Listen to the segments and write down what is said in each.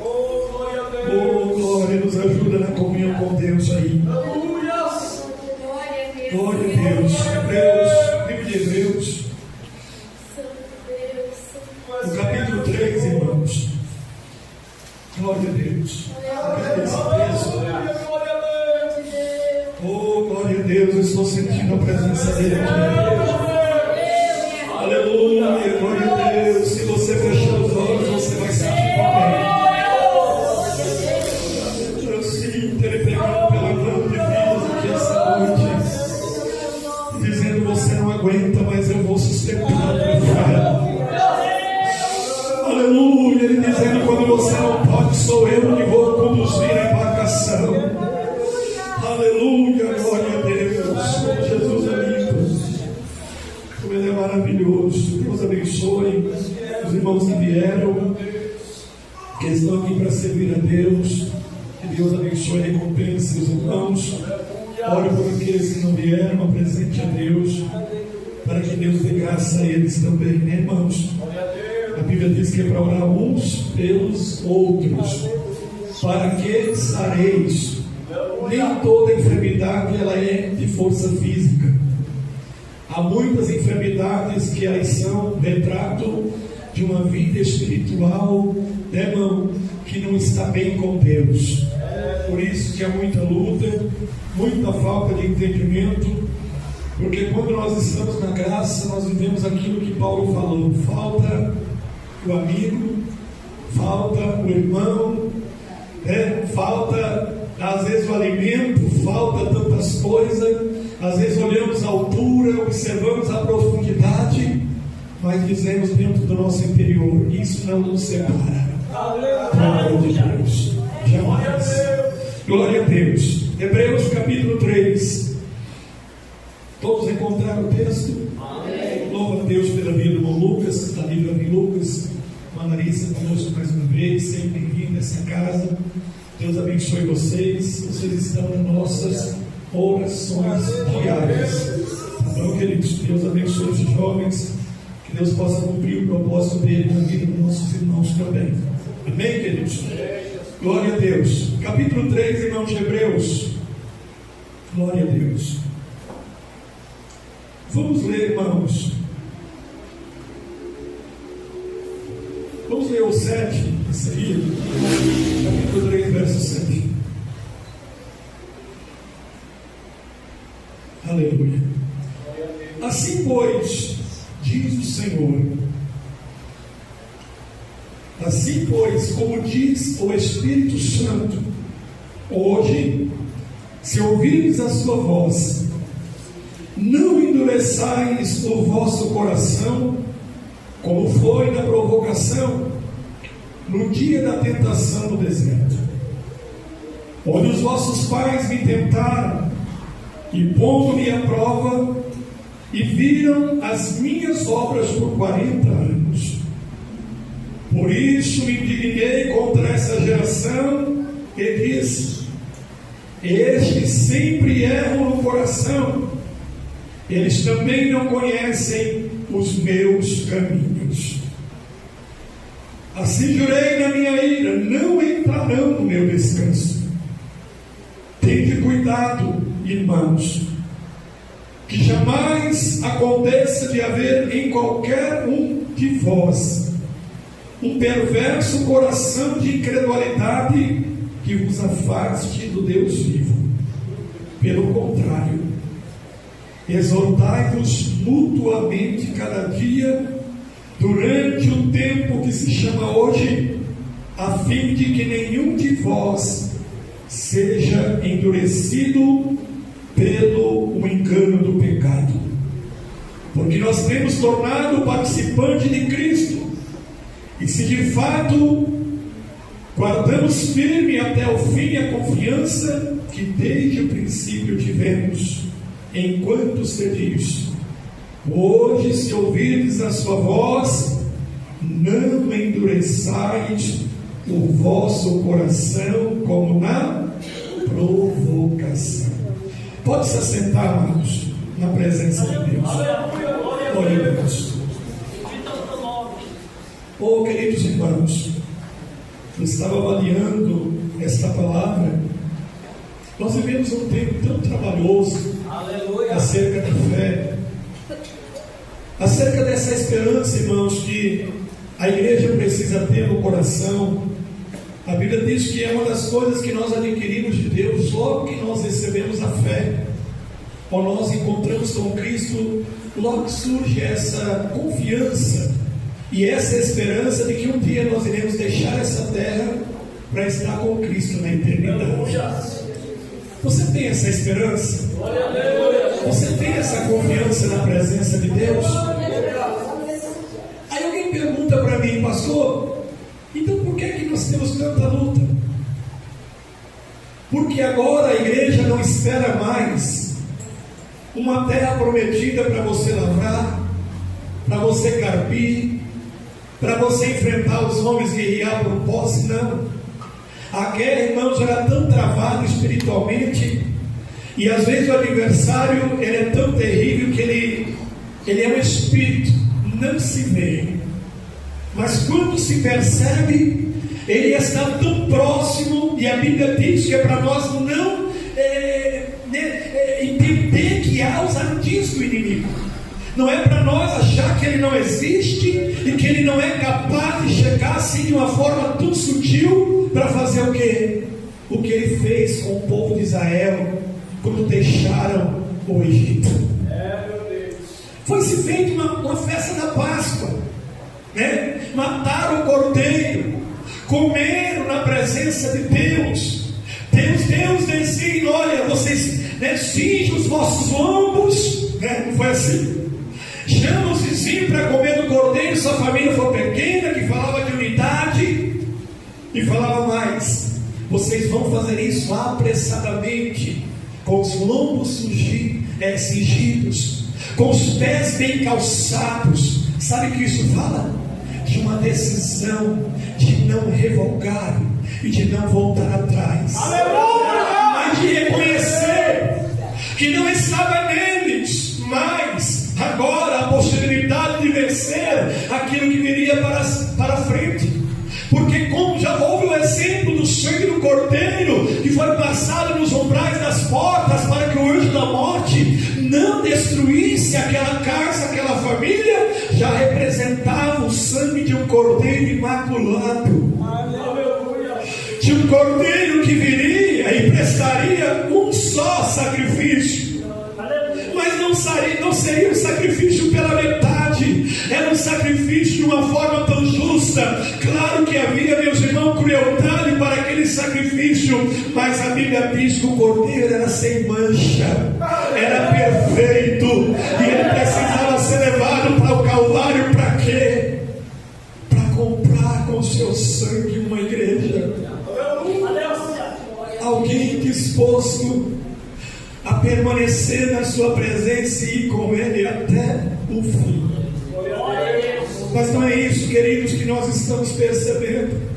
Oh, glória, nos ajuda na comunhão com Deus aí. Glória a Deus. Hebreus, livro de Hebreus, no capítulo 3, irmãos. Glória a Deus. Oh, glória a Deus, eu estou sentindo a presença dele aqui. Aleluia, glória a Deus. Se você fechar os olhos, você vai sentir também. Eu sinto ele pegando pela mão de vidas aqui essa noite, dizendo: você não aguenta, mas eu vou sustentar a tua fé. Aleluia, ele dizendo: quando você não pode, sou eu que vou conduzir a embarcação. Aleluia, glória a Deus. Jesus é lindo, como ele é maravilhoso. Deus abençoe os irmãos que vieram, que estão aqui para servir a Deus. Que Deus abençoe e recompense os irmãos. Ore por aqueles que não vieram, apresente a Deus, para que Deus dê graça a eles também, né, irmãos? A Bíblia diz que é para orar uns pelos outros, para que sareis. Nem toda enfermidade ela é de força física. Há muitas enfermidades que elas são retrato de uma vida espiritual, né, irmão, que não está bem com Deus. Por isso que há muita luta, muita falta de entendimento, porque quando nós estamos na graça, nós vivemos aquilo que Paulo falou: falta o amigo, falta o irmão, né? Falta às vezes o alimento, falta tantas coisas. Às vezes olhamos a altura, observamos a profundidade, mas dizemos dentro do nosso interior: isso não nos separa. Glória de Deus, jamais. Glória a Deus. Hebreus capítulo 3. Todos encontraram o texto? Louva a Deus pela vida do irmão Lucas, que está livre em Lucas. Irmã Larissa conosco mais uma vez, sempre bem-vindo a essa casa. Deus abençoe vocês. Vocês estão nas nossas orações diárias. Tá bom, queridos? Deus abençoe os jovens. Que Deus possa cumprir o propósito dele na vida dos nossos irmãos também. Amém, queridos? Glória a Deus. Capítulo 3, irmãos de Hebreus. Glória a Deus. Vamos ler, irmãos. Vamos ler o 7 em seguida. Capítulo 3, verso 7. Aleluia. Assim, pois, diz o Senhor. Assim, pois, como diz o Espírito Santo, hoje, se ouvirdes a sua voz, não endureçais o vosso coração, como foi na provocação, no dia da tentação no deserto, onde os vossos pais me tentaram, e pondo-me à prova, e viram as minhas obras por 40 anos. Por isso me indignei contra essa geração, e disse: estes sempre erram no coração, eles também não conhecem os meus caminhos. Assim jurei na minha ira: não entrarão no meu descanso. Tende cuidado, irmãos, que jamais aconteça de haver em qualquer um de vós um perverso coração de incredulidade que vos afaste do Deus vivo. Pelo contrário, exortai-vos mutuamente cada dia, durante o tempo que se chama hoje, a fim de que nenhum de vós seja endurecido pelo engano do pecado. Porque nós temos tornado participante de Cristo, e se de fato guardamos firme até o fim a confiança que desde o princípio tivemos, enquanto sedis, hoje, se ouvirdes a sua voz, não endureçais o vosso coração como na provocação. Pode se assentar, amados, na presença de Deus. Glória a Deus. Oh, queridos irmãos, eu estava avaliando esta palavra. Nós vivemos um tempo tão trabalhoso. Aleluia. Acerca da fé, acerca dessa esperança, irmãos, que a igreja precisa ter no coração. A Bíblia diz que é uma das coisas que nós adquirimos de Deus logo que nós recebemos a fé, ou nós encontramos com Cristo. Logo surge essa confiança e essa esperança de que um dia nós iremos deixar essa terra para estar com Cristo na eternidade. Você tem essa esperança? Você tem essa confiança na presença de Deus? Aí alguém pergunta para mim, pastor, então por que é que nós temos tanta luta? Porque agora a igreja não espera mais uma terra prometida para você lavrar, para você carpir, para você enfrentar os homens e guerrear por posse. Não. A guerra, irmãos, era tão travada espiritualmente, e às vezes o adversário ele é tão terrível que ele é um espírito, não se vê, mas quando se percebe, ele está tão próximo, e a Bíblia diz que é para nós não entender que há os ardis do inimigo. Não é para nós achar que ele não existe e que ele não é capaz de chegar assim de uma forma tão sutil para fazer o quê? O que ele fez com o povo de Israel quando deixaram o Egito. Foi-se feita uma festa da Páscoa, né? Mataram o cordeiro, comeram na presença de Deus. Deus dizia: olha, vocês cinjam os vossos lombos, né? Não foi assim? Chama os vizinhos para comer do cordeiro. Se a família for pequena, que falava de unidade, e falava mais: vocês vão fazer isso apressadamente, com os lombos cingidos, com os pés bem calçados. Sabe o que isso fala? De uma decisão de não revogar e de não voltar atrás. Aleluia! Mas de reconhecer que não estava neles, mas agora a possibilidade de vencer aquilo que viria para frente. Porque como já houve o exemplo do sangue do cordeiro que foi passado nos umbrais das portas para que o anjo da morte não destruísse aquela casa, aquela família, já representava o sangue de um cordeiro imaculado. De um cordeiro que viria e prestaria um só sacrifício. Mas não seria um sacrifício pela metade, era um sacrifício de uma forma tão justa. Claro que havia, meus irmãos, crueldade para aquele sacrifício, mas a Bíblia diz que o cordeiro era sem mancha, era perfeito, e ele precisava ser levado para o Calvário. Para quê? Para comprar com o seu sangue uma igreja, alguém disposto a permanecer na sua presença e ir com ele até o fim. Mas não é isso, queridos, que nós estamos percebendo.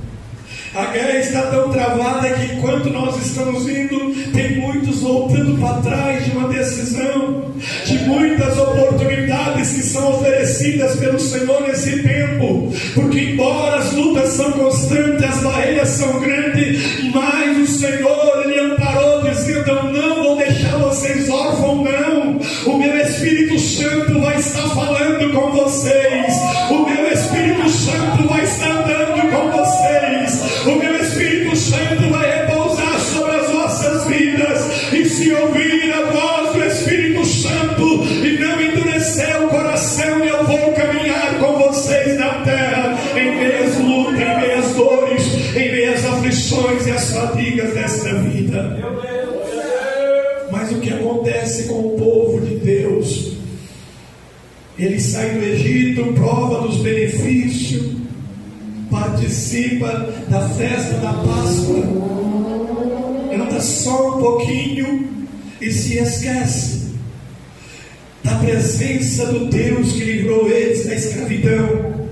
A guerra está tão travada que enquanto nós estamos indo, tem muitos voltando para trás de uma decisão, de muitas oportunidades que são oferecidas pelo Senhor nesse tempo, porque embora as lutas são constantes, as barreiras são grandes, mas o Senhor, Ele amparou dizendo: eu não vou deixar vocês órfãos, não. O meu Espírito Santo vai estar falando com vocês, o meu Espírito Santo vai estar andando com vocês, o meu Espírito Santo vai repousar sobre as vossas vidas, e se ouvir a voz do Espírito Santo e não endurecer o coração, eu vou caminhar com vocês na terra, em meio às lutas, em meio às dores, em meio às aflições e às fadigas desta vida. Mas o que acontece com o povo de Deus? Ele sai do Egito, prova dos benefícios, participa da festa da Páscoa, anda só um pouquinho e se esquece da presença do Deus que livrou eles da escravidão.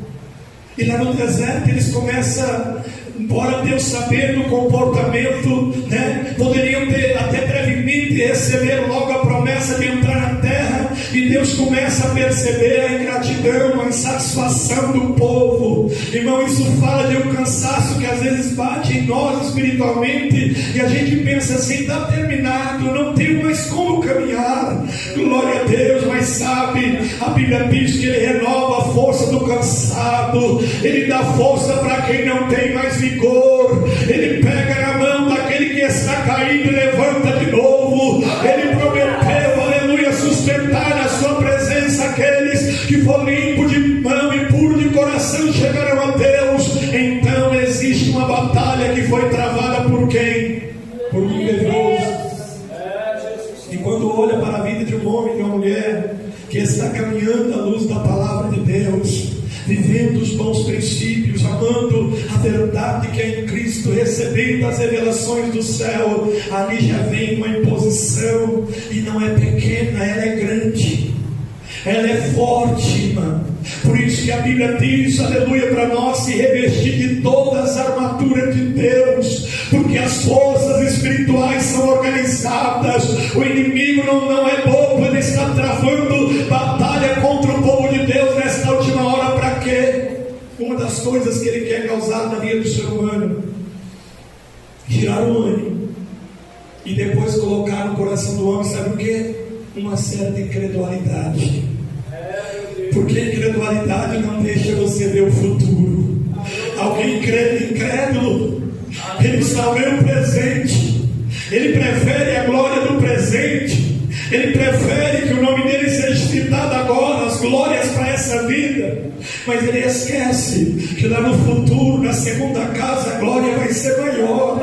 E lá no deserto eles começam, embora Deus sabendo o comportamento, poderiam ter até brevemente receber logo a promessa de entrar na terra, e Deus começa a perceber a ingratidão, a insatisfação do povo. Irmão, isso fala de um cansaço que às vezes bate em nós espiritualmente e a gente pensa assim: está terminado, não tenho mais como caminhar. Glória a Deus. Mas sabe, a Bíblia diz que Ele renova a força do cansado, Ele dá força para quem não tem mais vigor, Ele pega na mão daquele que está caído e levanta de novo. Ele prometeu, aleluia, sustentar na sua presença aqueles que for limpo de mão e puro de coração chegarão a Deus. Então existe uma batalha que foi travada por quem? Por um medroso. E quando olha para a vida de um homem e de uma mulher que está caminhando à luz da palavra de Deus, vivendo os bons princípios, amando a verdade que é em Cristo, recebendo as revelações do céu, ali já vem uma imposição, e não é pequena, ela é grande, ela é forte, irmã. Por isso que a Bíblia diz, aleluia, para nós se revestir de todas as armaduras de Deus, porque as forças espirituais são organizadas. O inimigo não é bobo, ele está travando batalha contra o povo de Deus nesta última hora. Para quê? Uma das coisas que ele quer causar na vida do ser humano: tirar o ânimo e depois colocar no coração do homem, sabe o que? Uma certa incredulidade. Porque a incredulidade não deixa você ver o futuro. Alguém incrédulo, ele só vê o presente, ele prefere a glória do presente, ele prefere que o nome dele seja citado agora, as glórias para essa vida, mas ele esquece que lá no futuro, na segunda casa, a glória vai ser maior,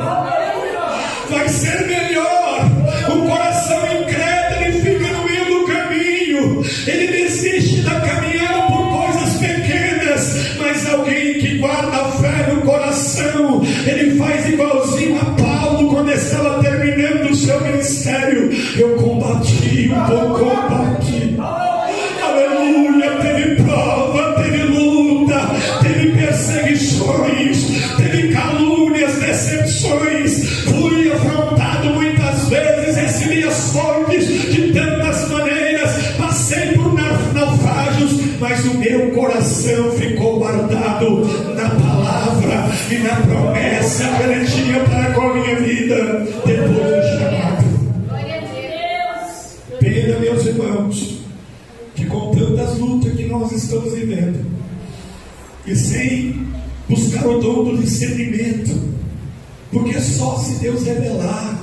vai ser melhor. O coração incrédulo, ele fica no meio do caminho, ele desiste da caminhada por coisas pequenas. Mas alguém que guarda a fé no coração, ele faz igualzinho a Paulo quando estava terminando o seu ministério: eu combati o bom combate. Aleluia. Teve prova, teve luta, teve perseguições, teve calúnias, decepções, fui afrontado muitas vezes, recebi açoites de tantas maneiras, passei por naufrágios, mas o meu coração ficou guardado na palavra e na promessa que ele tinha para com a minha vida depois do chamado. Pena, meus irmãos, que com tantas lutas que nós estamos vivendo e sem buscar o dom do discernimento, porque só se Deus revelar.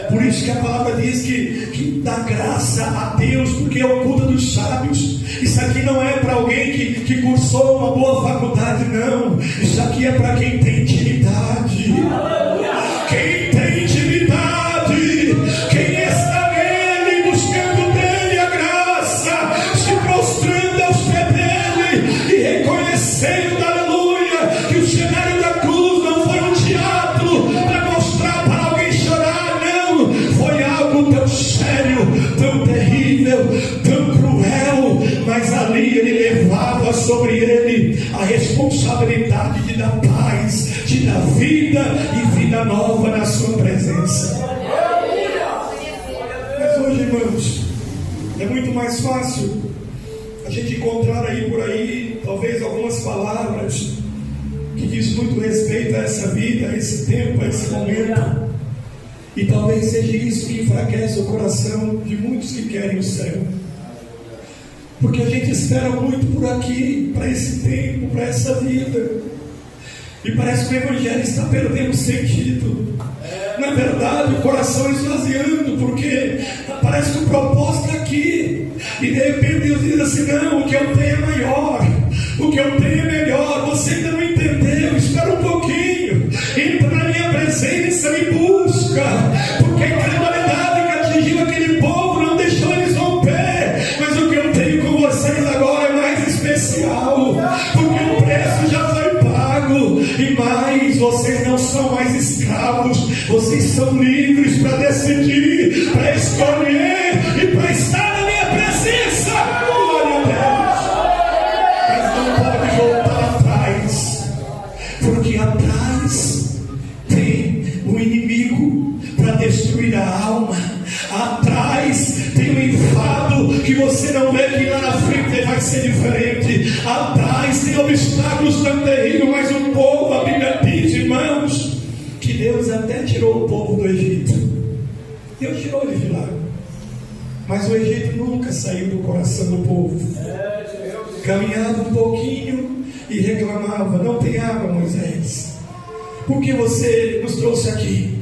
Por isso que a palavra diz que dá graça a Deus, porque oculta dos sábios. Isso aqui não é para alguém que cursou uma boa faculdade, não. Isso aqui é para quem tem intimidade. Quem tem intimidade, quem está nele, buscando dele a graça, se prostrando aos pés dele e reconhecendo, aleluia, que o cenário da cruz não foi um teatro para mostrar para alguém chorar, não. Foi algo tão sério, tão terrível, tão cruel, mas ali ele levava sobre ele a responsabilidade de dar paz, de dar vida e vida nova na sua presença. Mas hoje, irmãos, é muito mais fácil a gente encontrar por aí talvez algumas palavras que diz muito respeito a essa vida, a esse tempo, a esse momento, e talvez seja isso que enfraquece o coração de muitos que querem o céu, porque a gente espera muito por aqui, para esse tempo, para essa vida, e parece que o Evangelho está perdendo sentido. Na verdade, o coração esvaziando, porque parece que o propósito é aqui, e de repente Deus diz assim: não, o que eu tenho é maior, o que eu tenho é melhor. Você ainda não entendeu, espera um pouquinho, entra na minha presença, me busca, porque a incredulidade que atingiu aquele povo não deixou eles romper. Mas o que eu tenho com vocês agora é mais especial, porque o preço já foi pago, e mais, vocês não são mais escravos, vocês são livres para decidir, para escolher e para estar na minha presença. Glória a Deus. Mas não pode voltar atrás, porque atrás tem o inimigo para destruir a alma. Atrás tem um enfado que você não vê, que lá na frente vai ser diferente. Atrás tem obstáculos tão terríveis, mas o povo, a Bíblia diz, irmão, Deus até tirou o povo do Egito. Deus tirou eles de lá. Mas o Egito nunca saiu do coração do povo. Caminhava um pouquinho e reclamava: não tem água, Moisés. Por que você nos trouxe aqui?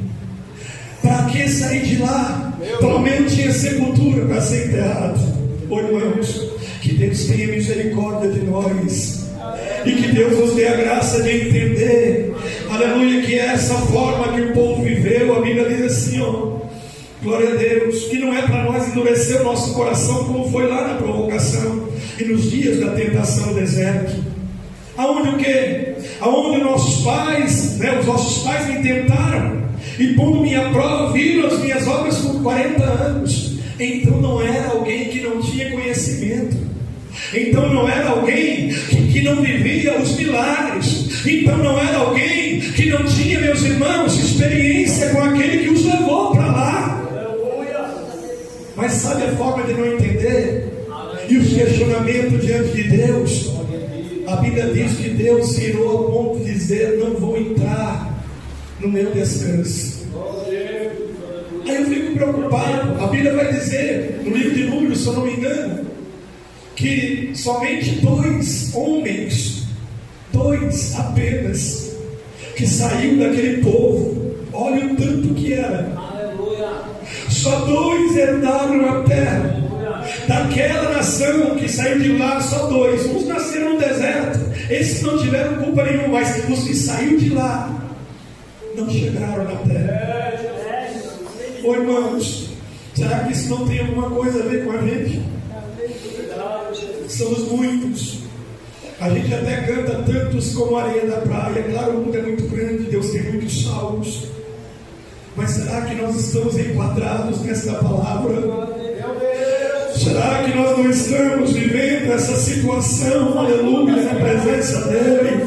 Para que sair de lá? Pelo menos tinha sepultura para ser enterrado. Oh, irmãos, que Deus tenha misericórdia de nós. E que Deus nos dê a graça de entender, aleluia, que é essa forma que o povo viveu. A Bíblia diz assim, ó, glória a Deus, que não é para nós endurecer o nosso coração, como foi lá na provocação e nos dias da tentação no deserto. Aonde o quê? Aonde nossos pais, os nossos pais me tentaram e pondo-me à prova, viram as minhas obras por 40 anos. Então não era alguém que não tinha conhecimento. Então não era alguém que não vivia os milagres. Então não era alguém que não tinha, meus irmãos, experiência com aquele que os levou para lá. Mas sabe a forma de não entender? E os questionamentos diante de Deus. A Bíblia diz que Deus se irou ao ponto de dizer: não vou entrar no meu descanso. Aí eu fico preocupado. A Bíblia vai dizer no livro de Números, se eu não me engano, que somente 2 homens, 2 apenas, que saíram daquele povo, olha o tanto que era, só 2 herdaram a terra. Daquela nação que saiu de lá, só 2. Uns nasceram no deserto, esses não tiveram culpa nenhuma, mas os que saíram de lá não chegaram na terra. Ô irmãos, será que isso não tem alguma coisa a ver com a gente? Somos muitos. A gente até canta tantos como a areia da praia. Claro, o mundo é muito grande, Deus tem muitos salmos. Mas será que nós estamos enquadrados nessa palavra? Será que nós não estamos vivendo essa situação, aleluia, na presença dEle,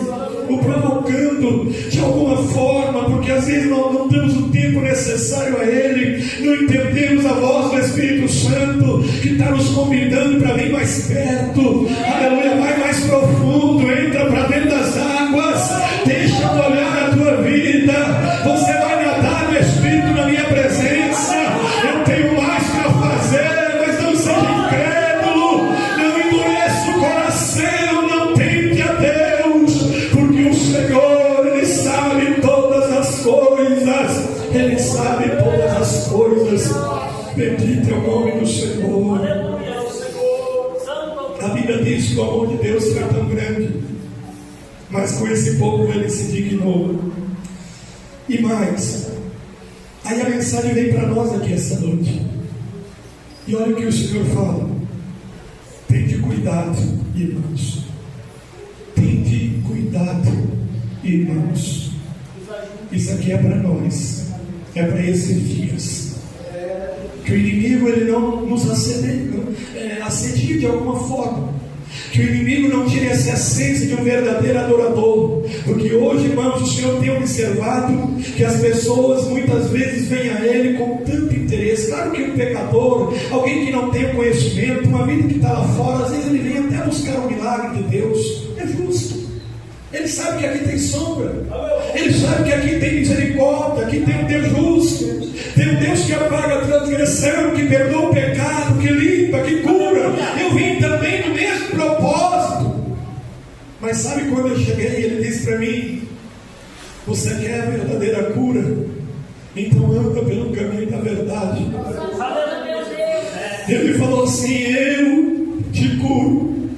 o provocando de alguma forma, porque às vezes nós não temos o tempo necessário a Ele, não entendemos a voz do Espírito Santo que está nos convidando para vir mais perto, aleluia, vai mais profundo, entra para dentro das águas, deixa eu olhar a tua vida, você vai nadar no Espírito na minha presença, eu tenho mais para fazer. Ele sabe todas as coisas. Bendito é o nome do Senhor. A Bíblia diz que o amor de Deus foi tão grande, mas com esse povo Ele se dignou. E mais, aí a mensagem vem para nós aqui essa noite. E olha o que o Senhor fala: tende cuidado, irmãos. Tende cuidado, irmãos. Isso aqui é para nós, é para esses dias. Que o inimigo ele não nos assedie de alguma forma. Que o inimigo não tire essa essência de um verdadeiro adorador. Porque hoje, irmãos, o Senhor tem observado que as pessoas muitas vezes vêm a Ele com tanto interesse. Claro que um pecador, alguém que não tem o conhecimento, uma vida que está lá fora, às vezes ele vem até buscar um milagre de Deus. É justo. Ele sabe que aqui tem sombra. Ele sabe que aqui tem misericórdia. Aqui tem um Deus justo. Tem um Deus que apaga a transgressão, que perdoa o pecado, que limpa, que cura. Eu vim também no mesmo propósito. Mas sabe quando eu cheguei, ele disse para mim: você quer a verdadeira cura? Então anda pelo caminho da verdade. Ele falou assim: eu te curo,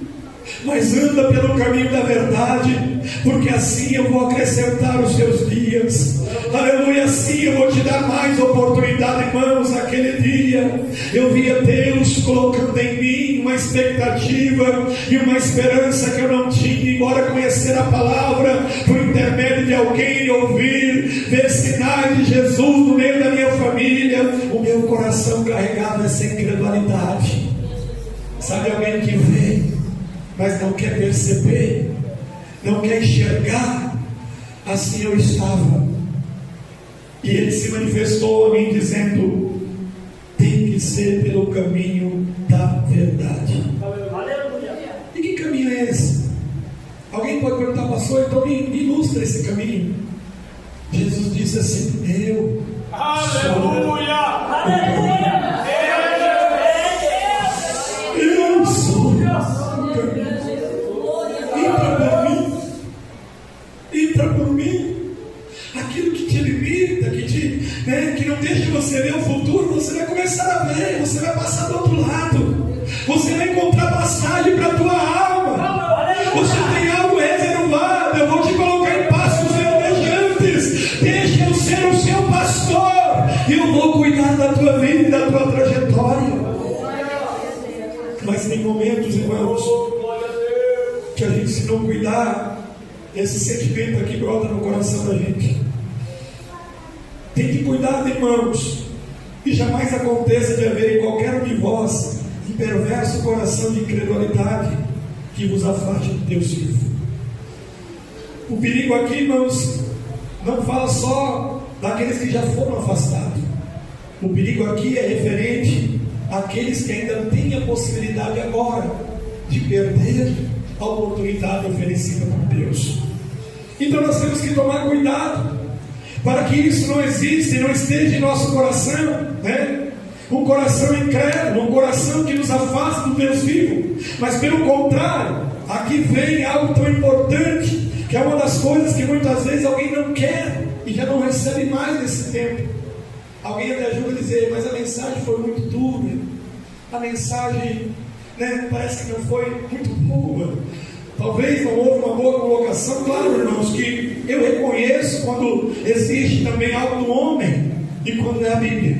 mas anda pelo caminho da verdade, porque assim eu vou acrescentar os seus dias. Aleluia, assim eu vou te dar mais oportunidade, irmãos. Naquele dia eu via Deus colocando em mim uma expectativa e uma esperança que eu não tinha, embora conhecer a palavra por intermédio de alguém, ouvir, ver sinais de Jesus no meio da minha família. O meu coração carregava essa incredulidade. Sabe, alguém que vê, mas não quer perceber, não quer enxergar. Assim eu estava. E ele se manifestou a mim dizendo: tem que ser pelo caminho da verdade. E que caminho é esse? Alguém pode perguntar: pastor, então me ilustra esse caminho. Jesus disse disse assim: eu Aleluia! Aleluia! Eu sou. Entra por mim. Aquilo que te limita, que não deixa você ver o futuro, você vai começar a ver, você vai passar do outro lado, você vai encontrar passagem para a tua alma. Você tem algo reservado, eu vou te colocar em pastos verdejantes, deixa eu ser o seu pastor, e eu vou cuidar da tua vida e da tua trajetória. Mas tem momentos, irmãos, que a gente, se não cuidar, esse sentimento aqui brota no coração da gente. Tem que cuidar, irmãos, e jamais aconteça de haver em qualquer um de vós um perverso coração de incredulidade que vos afaste do Deus vivo. O perigo aqui, irmãos, não fala só daqueles que já foram afastados. O perigo aqui é referente àqueles que ainda têm a possibilidade agora de perder a oportunidade oferecida por Deus. Então nós temos que tomar cuidado para que isso não exista e não esteja em nosso coração, né? Um coração incrédulo, um coração que nos afasta do Deus vivo. Mas pelo contrário, aqui vem algo tão importante, que é uma das coisas que muitas vezes alguém não quer e já não recebe mais nesse tempo. Alguém até ajuda a dizer: mas a mensagem foi muito dura, a mensagem, né, parece que não foi muito boa, talvez não houve uma boa colocação. Claro, irmãos, que eu reconheço quando existe também algo do homem e quando é a Bíblia,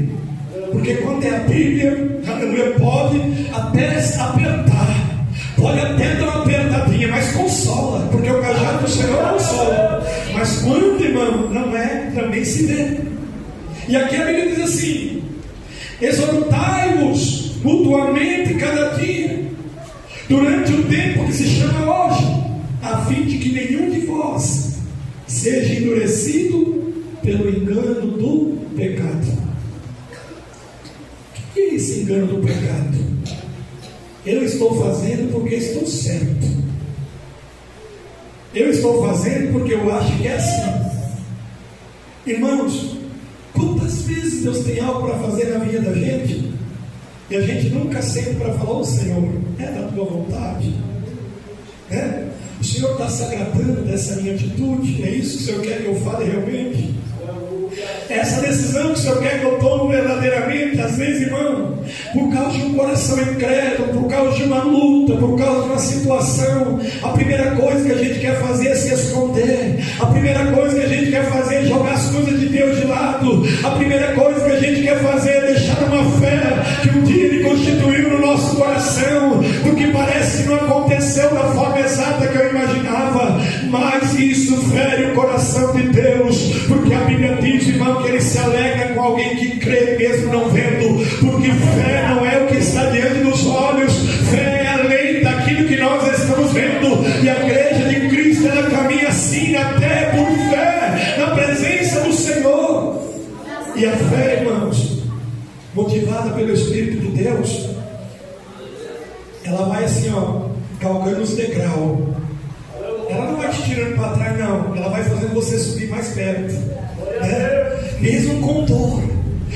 porque quando é a Bíblia, aleluia, pode até apertar, pode até dar uma apertadinha, mas consola, porque o cajado do Senhor consola. Mas quando, irmão, não é, também se vê. E aqui a Bíblia diz assim: exortai-vos mutuamente cada dia, durante o tempo que se chama hoje, a fim de que nenhum de vós seja endurecido pelo engano do pecado. O que é esse engano do pecado? Eu estou fazendo porque estou certo, eu estou fazendo porque eu acho que é assim. Irmãos, quantas vezes Deus tem algo para fazer na vida da gente e a gente nunca sente para falar: ô Senhor, é da tua vontade, né? O Senhor está se agradando dessa minha atitude? É isso que o Senhor quer que eu fale realmente? Essa decisão que o Senhor quer que eu tome verdadeiramente? Às vezes, irmão, por causa de um coração incrédulo, por causa de uma luta, por causa de uma situação, a primeira coisa que a gente quer fazer é se esconder. A primeira coisa que a gente quer fazer é jogar as coisas de Deus de lado. A primeira coisa que a gente quer fazer é deixar uma fé que um dia Ele constituiu no nosso coração, porque parece que não aconteceu da forma exata que eu imaginava, mas isso fere o coração de Deus, porque a Bíblia diz, irmão, que Ele se alegra com alguém que crê mesmo não vendo, porque fé não é o que está diante dos olhos, fé é além daquilo que nós estamos vendo. E a igreja de Cristo, ela caminha assim, até por fé, na presença do Senhor. E a fé, irmãos, motivada pelo Espírito de Deus, ela vai assim, galgando os degraus. Ela não vai te tirando para trás, não. Ela vai fazendo você subir mais perto, né? Mesmo com dor,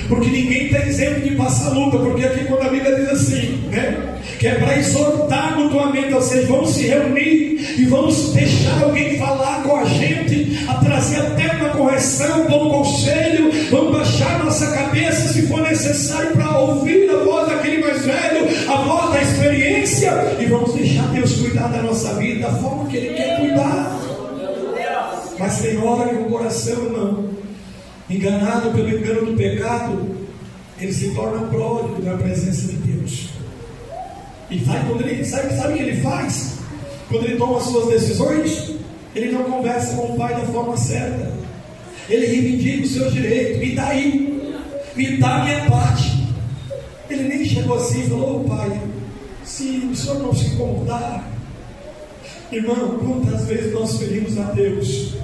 porque ninguém está isento de passar luta. Porque aqui quando a Bíblia diz assim, né, que é para exortar mutuamente, ou seja, vamos se reunir e vamos deixar alguém falar com a gente, a trazer até uma correção, um bom conselho, vamos baixar nossa cabeça se for necessário para ouvir a voz daquele mais velho, a voz da experiência, e vamos deixar Deus cuidar da nossa vida da forma que Ele quer cuidar. Mas tem hora que o coração, irmão, enganado pelo engano do pecado, ele se torna pródigo na presença de Deus. E sabe o que ele faz? Quando ele toma as suas decisões, ele não conversa com o Pai da forma certa. Ele reivindica o seu direito. Me dá aí, me dá a minha parte. Ele nem chegou assim e falou: ô Pai, se o Senhor não se incomodar. Irmão, quantas vezes nós ferimos a Deus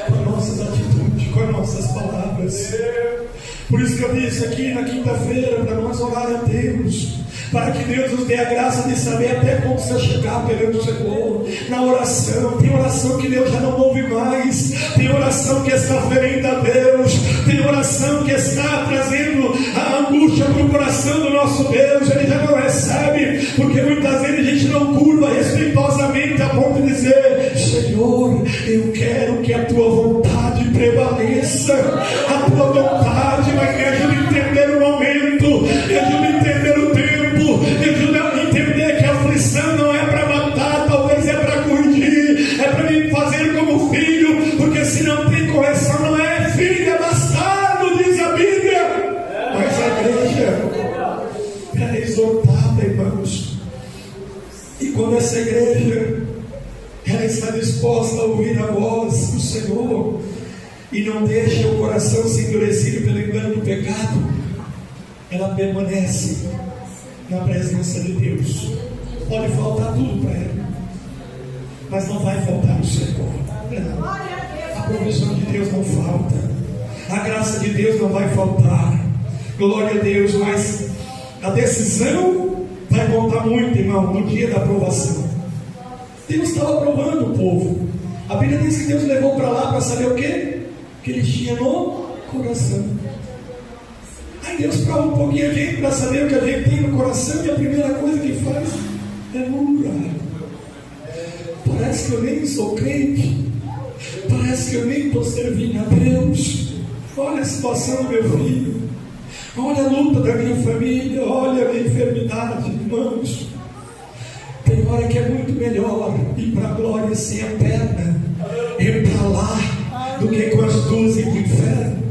com as nossas atitudes, com as nossas palavras. Por isso que eu disse aqui na quinta-feira, para nós orar a Deus, para que Deus nos dê a graça de saber até como você chegar perante o Senhor na oração. Tem oração que Deus já não ouve mais, tem oração que está ferendo a Deus. prevaleça a tua vontade, mas me ajuda a entender o momento, me ajuda a entender o tempo, me ajuda a entender que a aflição não é para matar, talvez é para corrigir, é para me fazer como filho, porque se não tem correção não é filho, é bastardo, diz a Bíblia. Mas a igreja é exortada, irmãos, e quando essa igreja ela está disposta a ouvir a voz do Senhor e não deixa o coração se endurecer pelo engano do pecado, ela permanece na presença de Deus. Pode faltar tudo para ela, mas não vai faltar o Senhor. A provisão de Deus não falta, a graça de Deus não vai faltar, glória a Deus. Mas a decisão vai contar muito, irmão, no dia da aprovação. Deus estava provando o povo. A Bíblia diz que Deus levou para lá para saber o quê? Que eles tinham no coração. Aí Deus prova um pouquinho a gente para saber o que a gente tem no coração, e a primeira coisa que faz é murmurar. Parece que eu nem sou crente, parece que eu nem estou servindo a Deus. Olha a situação do meu filho, olha a luta da minha família, olha a minha enfermidade, irmãos. Tem hora que é muito melhor ir para a glória sem a perna, ir para lá, do que com as duas ir para o inferno.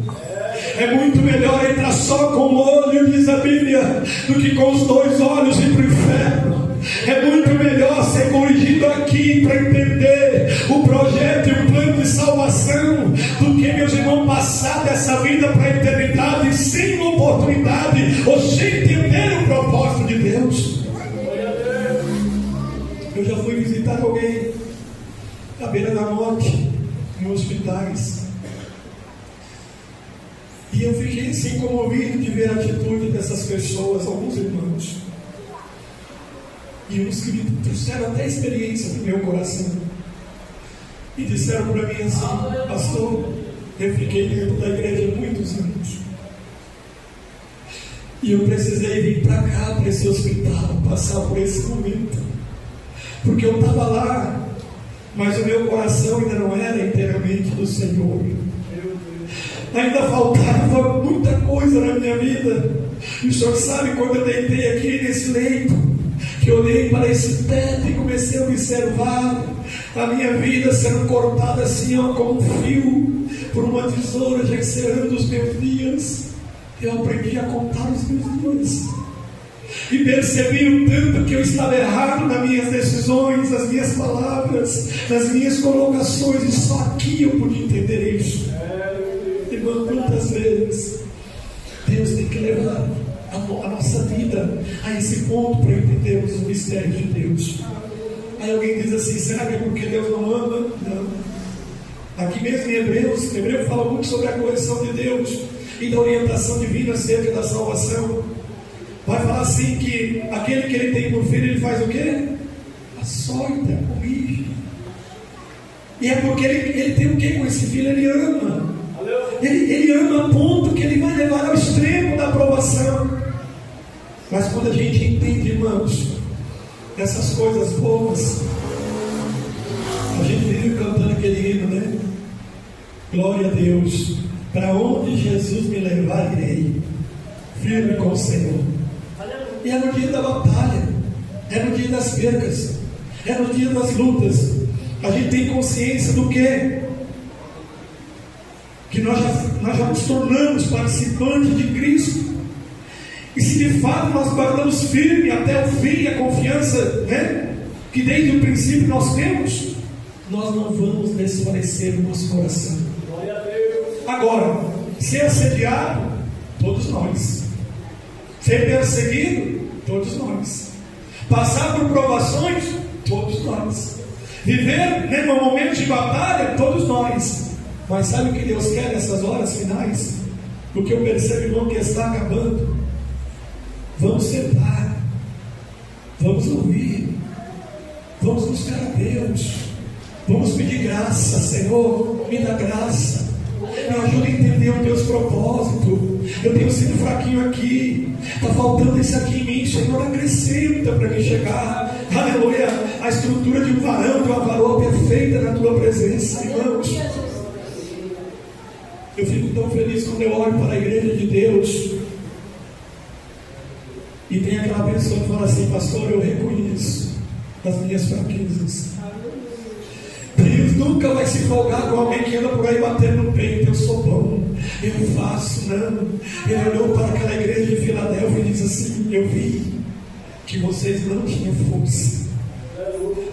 É muito melhor entrar só com o olho, diz a Bíblia, do que com os dois olhos ir para o inferno. É muito melhor ser corrigido aqui para entender o projeto e o plano de salvação, do que, meus irmãos, passar dessa vida para a eternidade sem oportunidade ou sem entender o propósito de Deus. Eu já fui visitar alguém à beira da morte, em hospitais, e eu fiquei assim comovido de ver a atitude dessas pessoas, alguns irmãos, e uns que me trouxeram até experiência no meu coração, e disseram para mim assim: pastor, eu fiquei dentro da igreja há muitos anos, e eu precisei vir para cá, para esse hospital, passar por esse momento, porque eu estava lá, mas o meu coração ainda não era inteiramente do Senhor. Ainda faltava muita coisa na minha vida. E o Senhor sabe, quando eu deitei aqui nesse leito, que eu olhei para esse teto e comecei a observar a minha vida sendo cortada assim, ó, como um fio, por uma tesoura, já encerrando os meus dias. Eu aprendi a contar os meus dias. E percebi o tanto que eu estava errado nas minhas decisões, nas minhas palavras, nas minhas colocações, e só aqui eu pude entender isso. Irmão, quantas vezes Deus tem que levar a nossa vida a esse ponto para entendermos os mistérios de Deus. Aí alguém diz assim: será que é porque Deus não ama? Não. Aqui mesmo em Hebreus fala muito sobre a correção de Deus e da orientação divina acerca da salvação. Vai falar assim que aquele que ele tem por filho, ele faz o quê? Açoita, corrige. E é porque ele tem o quê com esse filho? Ele ama. Ele ama a ponto que ele vai levar ao extremo da aprovação. Mas quando a gente entende, irmãos, essas coisas boas, a gente vive cantando aquele hino, né? Glória a Deus, para onde Jesus me levar irei, firme com o Senhor. E é no dia da batalha, é no dia das percas, é no dia das lutas, a gente tem consciência do quê? Que nós já nos tornamos participantes de Cristo. E se de fato nós guardamos firme até o fim a confiança, né, que desde o princípio nós temos, nós não vamos desfalecer no nosso coração. Agora, ser assediado, todos nós. Ser perseguido, todos nós. Passar por provações, todos nós. Viver, né, no momento de batalha, todos nós. Mas sabe o que Deus quer nessas horas finais? Porque eu percebo, irmão, que está acabando. Vamos sentar, vamos ouvir, vamos buscar a Deus, vamos pedir graça. Senhor, me dá graça, me ajuda a entender os teus propósitos. Eu tenho sido fraquinho aqui, está faltando isso aqui em mim. Senhor, acrescenta para mim chegar, aleluia, a estrutura de um varão, de uma varoa perfeita na tua presença, irmãos. Eu fico tão feliz quando eu olho para a igreja de Deus e tem aquela pessoa que fala assim: pastor, eu reconheço as minhas fraquezas. Deus nunca vai se folgar com alguém que anda por aí batendo no peito: eu sou bom, eu faço. Não. Ele olhou para aquela igreja de Filadélfia e disse assim: eu vi que vocês não tinham força,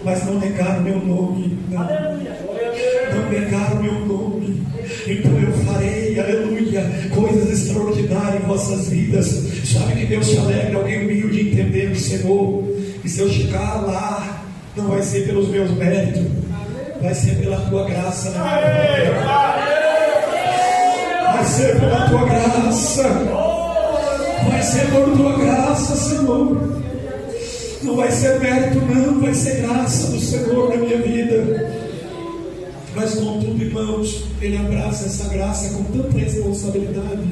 mas não negaram meu nome. Não negaram meu nome. Então eu farei, aleluia, coisas extraordinárias em vossas vidas. Sabe que Deus se alegra alguém humilde entender o Senhor. E se eu chegar lá, não vai ser pelos meus méritos, vai ser pela tua graça, né? Vai ser pela tua graça, vai ser por tua graça, Senhor. Não vai ser mérito, não, vai ser graça do Senhor na minha vida. Mas contudo, irmãos, Ele abraça essa graça com tanta responsabilidade,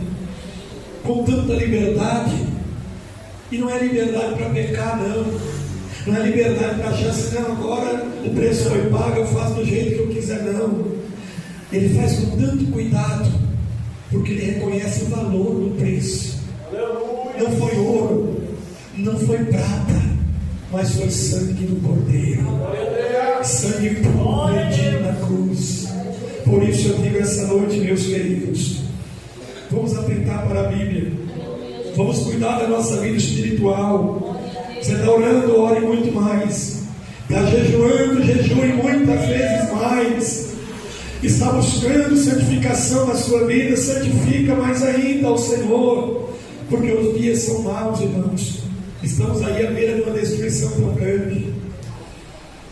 com tanta liberdade. E não é liberdade para pecar, não. Não é liberdade para achar assim: não, agora o preço foi pago, eu faço do jeito que eu quiser, não. Ele faz com tanto cuidado, porque Ele reconhece o valor do preço. Não foi ouro, não foi prata, mas foi sangue do Cordeiro, sangue puro vertido na cruz. Por isso eu digo essa noite, meus queridos, vamos atentar para a Bíblia, vamos cuidar da nossa vida espiritual. Você está orando, ore muito mais. Está jejuando, jejue muitas vezes mais. Está buscando santificação na sua vida, santifica mais ainda ao Senhor, porque os dias são maus, irmãos. Estamos aí à beira de uma destruição tão grande.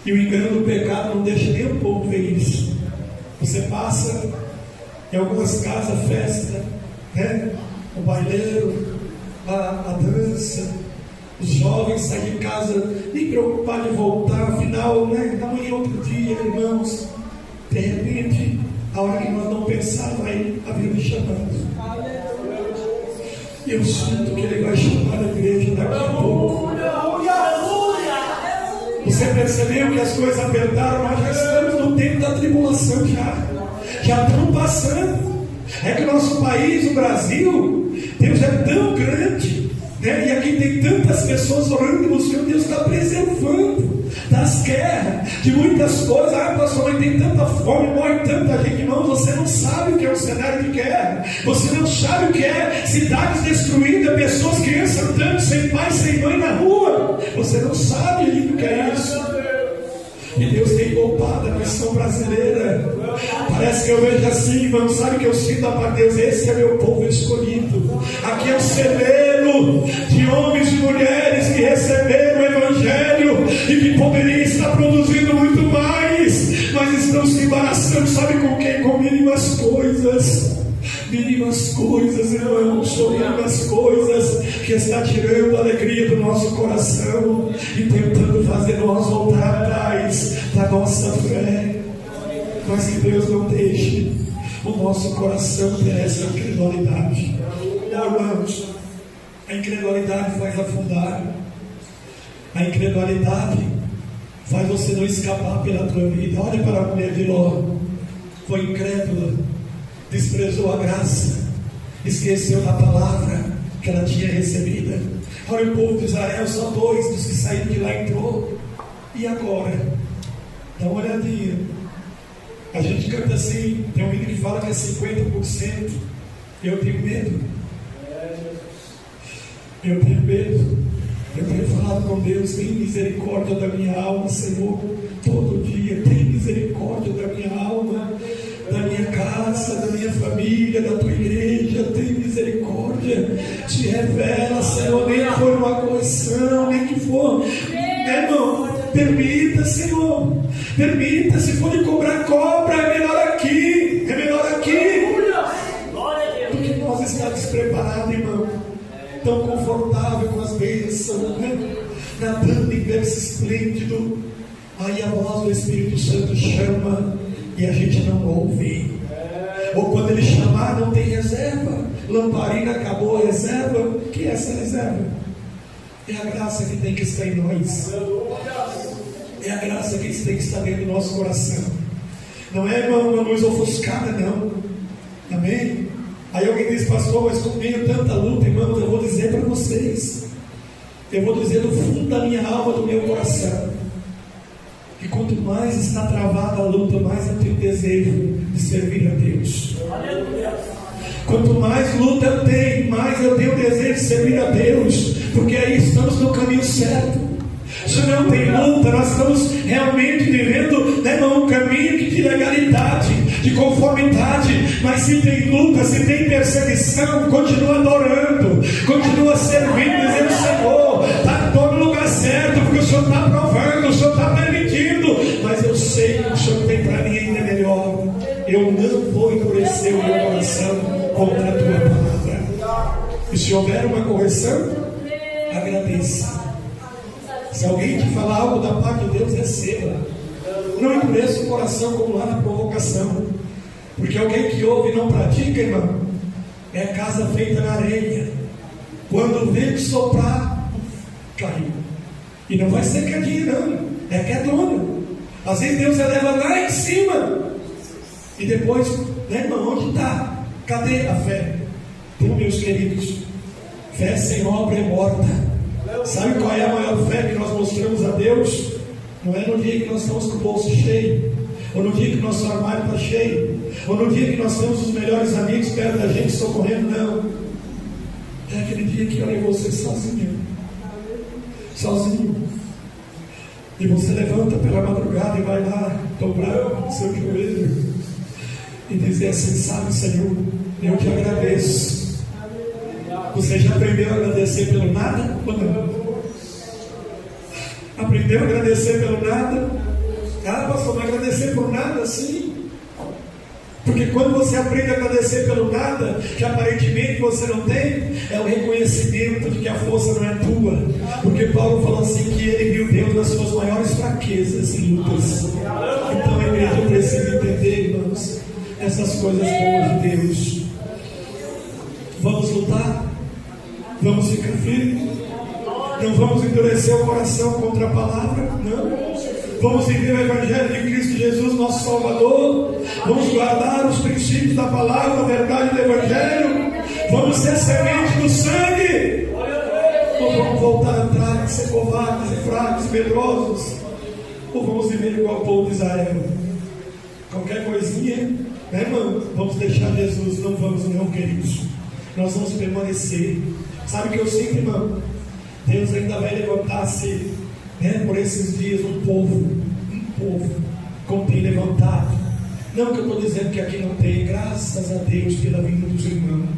E o engano do pecado não deixa nem um pouco ver isso. Você passa em algumas casas, festa, né? O baileiro, a dança, os jovens saem de casa nem preocupados de voltar, afinal, né? Amanhã é outro dia, irmãos. De repente, a hora que nós não pensávamos, aí a Bíblia me chamando. Eu sinto que Ele vai chamar a igreja daqui a pouco. Você percebeu que as coisas apertaram? Nós já estamos no tempo da tribulação, já estamos passando. É que o nosso país, o Brasil, Deus é tão grande, né? E aqui tem tantas pessoas orando e buscando. Deus está preservando das guerras, de muitas coisas. Ah, pastor, mas tem tanta fome, morre tanta gente. Irmão, você não sabe o que é um cenário de guerra, você não sabe o que é cidades destruídas, pessoas, crianças andando sem pai, sem mãe na rua. Você não sabe o que é isso. E Deus tem poupado a nação brasileira. Parece que eu vejo assim, irmão, sabe o que eu sinto da parte de Deus? Esse é meu povo escolhido. Aqui é o celeiro de homens e mulheres que receberam o Evangelho e que poderiam estar produzindo muito mais, mas estão se embaraçando, sabe com quem? Com mínimas coisas. Mínimas coisas, irmãos, são mínimas coisas que está tirando a alegria do nosso coração e tentando fazer nós voltar atrás da nossa fé. Mas que Deus não deixe o nosso coração ter essa incredulidade. Irmãos, a incredulidade faz afundar. A incredulidade faz você não escapar pela tua vida. Olha para a mulher de Ló, foi incrédula, desprezou a graça, esqueceu da palavra que ela tinha recebida. Olha o povo de Israel, só 2 dos que saíram de lá entrou. E agora? Dá uma olhadinha. A gente canta assim, tem um vídeo que fala que é 50%. Eu tenho medo. Eu tenho medo. Eu tenho falado com Deus: tem misericórdia da minha alma, Senhor. Todo dia, tem misericórdia da minha alma, da minha casa, da minha família, da tua igreja. Tem misericórdia. Te revela, Senhor, nem que for uma correção, nem que for, irmão, permita, Senhor. Permita, se for de cobrar, cobra. É melhor aqui, é melhor aqui do que nós estar despreparados, irmão, tão confortável com as bênçãos, né? Nadando em berço esplêndido. Aí a voz do Espírito Santo chama e a gente não ouve. Ou quando Ele chamar, não tem reserva. Lamparina, acabou a reserva. O que é essa reserva? É a graça que tem que estar em nós. É a graça que tem que estar dentro do nosso coração. Não é, irmão, uma luz ofuscada, não. Amém? Aí alguém diz, pastor, mas com meio tanta luta, irmãos, eu vou dizer para vocês, eu vou dizer do fundo da minha alma, do meu coração, que quanto mais está travada a luta, mais eu tenho desejo de servir a Deus. Quanto mais luta eu tenho, mais eu tenho desejo de servir a Deus, porque aí estamos no caminho certo. Se não tem luta, nós estamos realmente vivendo, né, um caminho de legalidade, de conformidade. Mas se tem luta, se tem perseguição, continua adorando, continua servindo, dizendo: Senhor, está todo no lugar certo, porque o Senhor está aprovando, o Senhor está permitindo, mas eu sei que o Senhor tem para mim ainda melhor. Eu não vou endurecer o meu coração contra a tua palavra. E se houver uma correção, agradeça. Se alguém te falar algo da parte de Deus, receba. Não endureça o coração como lá na provocação. Porque alguém que ouve e não pratica, irmão, é casa feita na areia. Quando o vento soprar, caiu. E não vai ser quedinho, não. É quedona. Às vezes Deus eleva lá em cima. E depois, né, irmão, onde está? Cadê a fé? Então, meus queridos, fé sem obra é morta. Sabe qual é a maior fé que nós mostramos a Deus? Não é no dia que nós estamos com o bolso cheio, ou no dia que nosso armário está cheio, ou no dia que nós temos os melhores amigos perto da gente socorrendo, não. É aquele dia que olha você sozinho, e você levanta pela madrugada e vai lá dobrar o seu joelho e dizer assim: sabe, Senhor, eu te agradeço. Você já aprendeu a agradecer pelo nada ou não? Aprendeu a agradecer pelo nada? Ah, pastor, mas agradecer por nada? Sim. Porque quando você aprende a agradecer pelo nada, que aparentemente você não tem, é o reconhecimento de que a força não é tua. Porque Paulo falou assim, que ele viu Deus nas suas maiores fraquezas e lutas. Então a igreja precisa entender, irmãos, essas coisas boas de Deus. Vamos lutar? Vamos ficar firmes? Não vamos endurecer o coração contra a palavra? Não. Vamos viver o Evangelho de Cristo Jesus, nosso Salvador. Vamos guardar os princípios da palavra, a verdade do Evangelho. Vamos ser semente do sangue. Ou vamos voltar atrás, ser covardes e fracos e medrosos? Ou vamos viver igual ao povo de Israel? Qualquer coisinha, né, irmão? Vamos deixar Jesus. Não vamos, não, queridos. Nós vamos permanecer. Sabe o que eu sinto, irmão? Deus ainda vai levantar-se, né, por esses dias, um povo, como tem levantado. Não que eu estou dizendo que aqui não tem, graças a Deus pela vinda dos irmãos.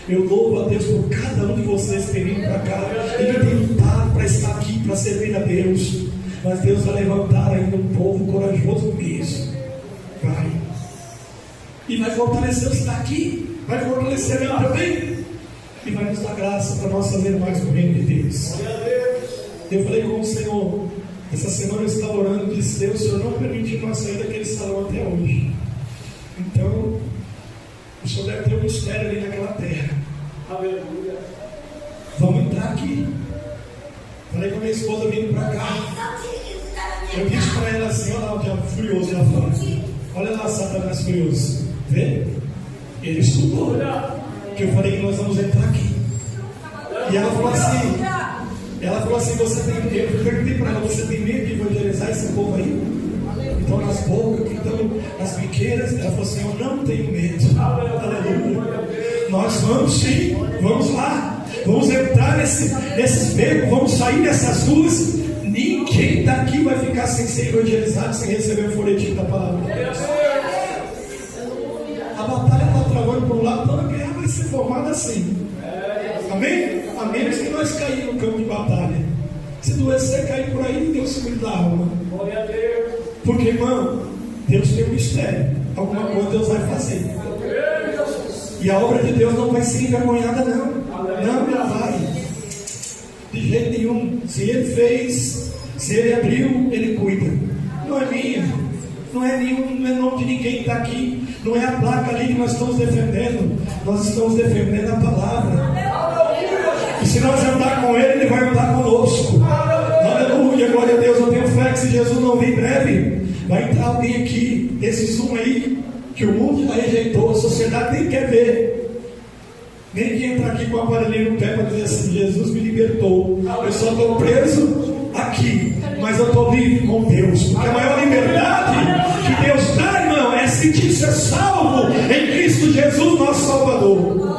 Eu louvo a Deus por cada um de vocês que tem vindo para cá e que tem lutado para estar aqui, para servir a Deus. Mas Deus vai levantar ainda um povo corajoso mesmo. Vai. E vai fortalecer os que está aqui. Vai fortalecer a mim também. E vai nos dar graça para nós fazer mais o reino de Deus. Eu falei com o Senhor, essa semana eu estava orando e disse: Deus, o Senhor não permitiu nós sair daquele salão até hoje. Então, o Senhor deve ter um mistério ali naquela terra. Aleluia. Vamos entrar aqui. Falei com a minha esposa vindo para cá. Eu disse para ela assim: olha lá o diabo furioso lá fora. Olha lá Satanás furioso. Vê? Ele estudou. Que eu falei que nós vamos entrar aqui. E ela falou assim, você tem medo? Eu perguntei para ela: você tem medo de evangelizar esse povo aí? Então nas bocas, que estão nas biqueiras. Ela falou assim: eu não tenho medo. Aleluia. Nós vamos sim, vamos lá. Vamos entrar nesses becos, vamos sair dessas ruas. Ninguém daqui vai ficar sem ser evangelizado, sem receber o folhetim da palavra de Deus. A batalha está travando por um lado, toda a guerra vai ser formada assim. Amém? A menos que nós caímos no campo de batalha. Se doer, cair por aí, Deus se cuida da alma. Porque, irmão, Deus tem um mistério. Alguma coisa Deus vai fazer. E a obra de Deus não vai ser envergonhada, não. Não vai. De jeito nenhum. Se Ele fez, se Ele abriu, Ele cuida. Não é minha. Não é nenhum, não é nome de ninguém que está aqui. Não é a placa ali que nós estamos defendendo. Nós estamos defendendo a palavra. E se nós andar com Ele, Ele vai andar conosco. Aleluia, glória a Deus. Eu tenho fé que se Jesus não vir em breve, vai entrar alguém aqui, esse Zoom aí, que o mundo já rejeitou, a sociedade nem quer ver. Nem que entrar aqui com o aparelhinho no pé para dizer assim: Jesus me libertou. Eu só estou preso aqui, mas eu estou livre com Deus. Porque a maior liberdade que Deus dá, irmão, é sentir-se salvo em Cristo Jesus, nosso Salvador.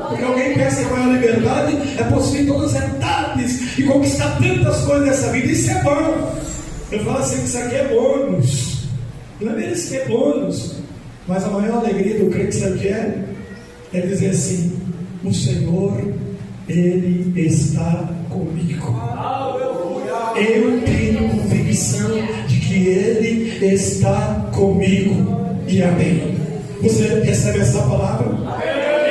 Porque alguém pensa que a maior liberdade é possuir todas as etapas e conquistar tantas coisas dessa vida. Isso é bom. Eu falo assim: que isso aqui é bônus. Não é mesmo que é bônus. Mas a maior alegria do crente, sabe o que é? É dizer assim: o Senhor, Ele está comigo. Eu tenho convicção de que Ele está comigo. E amém. Você recebe essa palavra?